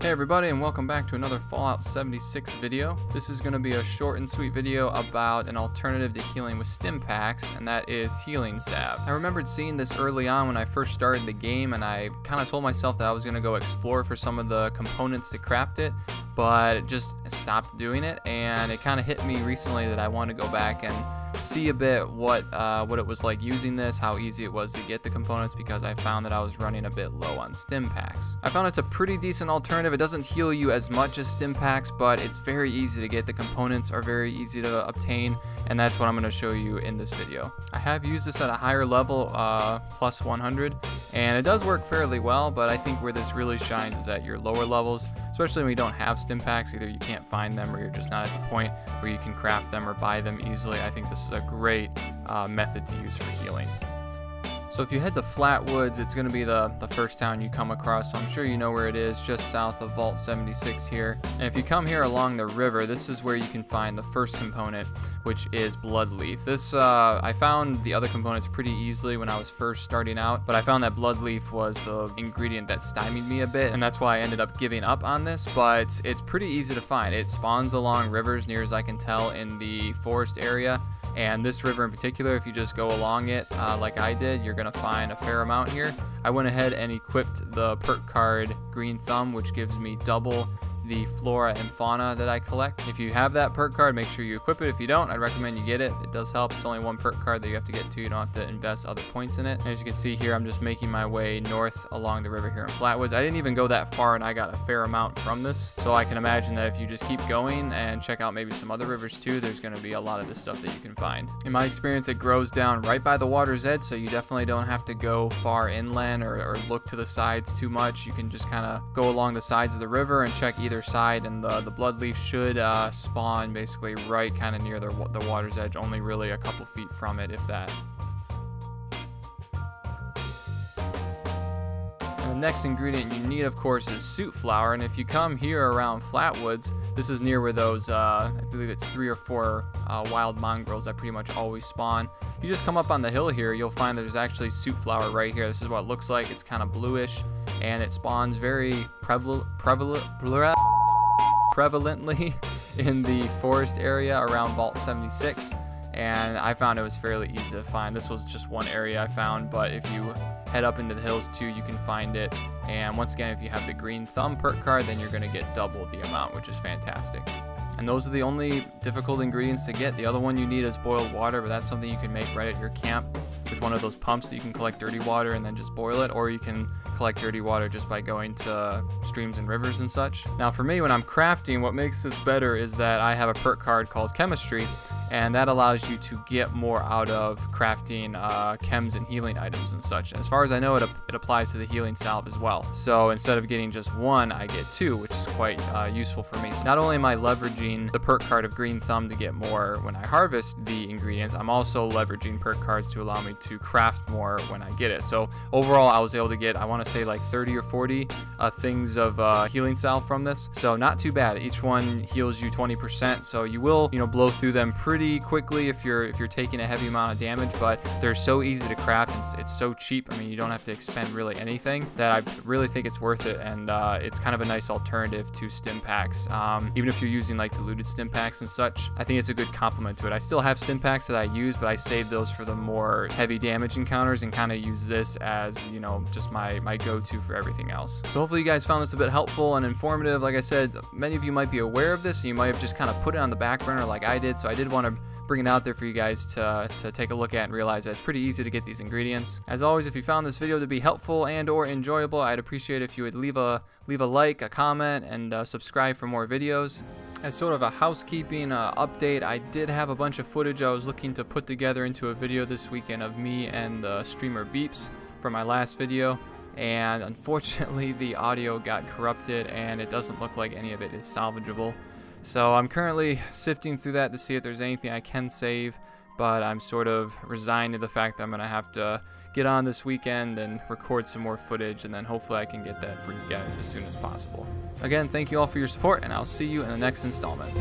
Hey everybody, and welcome back to another Fallout 76 video. This is going to be a short and sweet video about an alternative to healing with stimpaks, and that is healing salve. I remembered seeing this early on when I first started the game, and I kind of told myself that I was going to go explore for some of the components to craft it, but just stopped doing it, and it kind of hit me recently that I want to go back and see a bit what it was like using this, how easy it was to get the components, because I found that I was running a bit low on stimpaks. I found it's a pretty decent alternative. It doesn't heal you as much as stimpaks, but it's very easy to get. The components are very easy to obtain, and that's what I'm going to show you in this video. I have used this at a higher level, plus 100, and it does work fairly well, but I think where this really shines is at your lower levels, especially when you don't have stimpaks. Either you can't find them or you're just not at the point where you can craft them or buy them easily. I think this is a great method to use for healing. So if you head to Flatwoods, it's going to be the first town you come across, so I'm sure you know where it is, just south of Vault 76 here. And if you come here along the river, this is where you can find the first component, which is Bloodleaf. This, I found the other components pretty easily when I was first starting out, but I found that Bloodleaf was the ingredient that stymied me a bit, and that's why I ended up giving up on this, but it's pretty easy to find. It spawns along rivers, near as I can tell, in the forest area. And this river in particular, if you just go along it like I did, you're going to find a fair amount here. I went ahead and equipped the perk card Green Thumb, which gives me double the flora and fauna that I collect. If you have that perk card, make sure you equip it. If you don't, I'd recommend you get it. It does help. It's only one perk card that you have to get to. You don't have to invest other points in it. And as you can see here, I'm just making my way north along the river here in Flatwoods. I didn't even go that far, and I got a fair amount from this. So I can imagine that if you just keep going and check out maybe some other rivers too, there's going to be a lot of this stuff that you can find. In my experience, it grows down right by the water's edge, so you definitely don't have to go far inland or look to the sides too much. You can just kind of go along the sides of the river and check either side, and the bloodleaf should spawn basically right kind of near the water's edge, only really a couple feet from it, if that. And the next ingredient you need, of course, is soot flower, and if you come here around Flatwoods, this is near where those, I believe it's 3 or 4 wild mongrels that pretty much always spawn. If you just come up on the hill here, you'll find there's actually soot flower right here. This is what it looks like. It's kind of bluish, and it spawns very prevalently in the forest area around Vault 76, and I found it was fairly easy to find. This was just one area I found, but if you head up into the hills too, you can find it. And once again, if you have the Green Thumb perk card, then you're going to get double the amount, which is fantastic. And those are the only difficult ingredients to get. The other one you need is boiled water, but that's something you can make right at your camp with one of those pumps that you can collect dirty water and then just boil it, or you can collect dirty water just by going to streams and rivers and such. Now for me, when I'm crafting, what makes this better is that I have a perk card called Chemistry, and that allows you to get more out of crafting chems and healing items and such. And as far as I know, it applies to the healing salve as well. So instead of getting just one, I get 2, which is quite useful for me. So not only am I leveraging the perk card of Green Thumb to get more when I harvest the ingredients, I'm also leveraging perk cards to allow me to craft more when I get it. So overall, I was able to get, I want to say, like 30 or 40 things of healing salve from this. So not too bad. Each one heals you 20%, so you will, blow through them pretty quickly if you're taking a heavy amount of damage, but they're so easy to craft, and it's so cheap. I mean, you don't have to expend really anything, that I really think it's worth it, and it's kind of a nice alternative to stimpaks. Even if you're using like diluted stimpaks and such, I think it's a good complement to it. I still have stimpaks that I use, but I save those for the more heavy damage encounters and kind of use this as, just my go-to for everything else. So hopefully you guys found this a bit helpful and informative. Like I said, many of you might be aware of this, and you might have just kind of put it on the back burner like I did, so I did want to bring it out there for you guys to take a look at and realize that it's pretty easy to get these ingredients. As always, if you found this video to be helpful and or enjoyable, I'd appreciate if you would leave a like, a comment, and subscribe for more videos. As sort of a housekeeping update, I did have a bunch of footage I was looking to put together into a video this weekend of me and the streamer Beeps from my last video, and unfortunately the audio got corrupted and it doesn't look like any of it is salvageable. So I'm currently sifting through that to see if there's anything I can save, but I'm sort of resigned to the fact that I'm going to have to get on this weekend and record some more footage, and then hopefully I can get that for you guys as soon as possible. Again, thank you all for your support, and I'll see you in the next installment.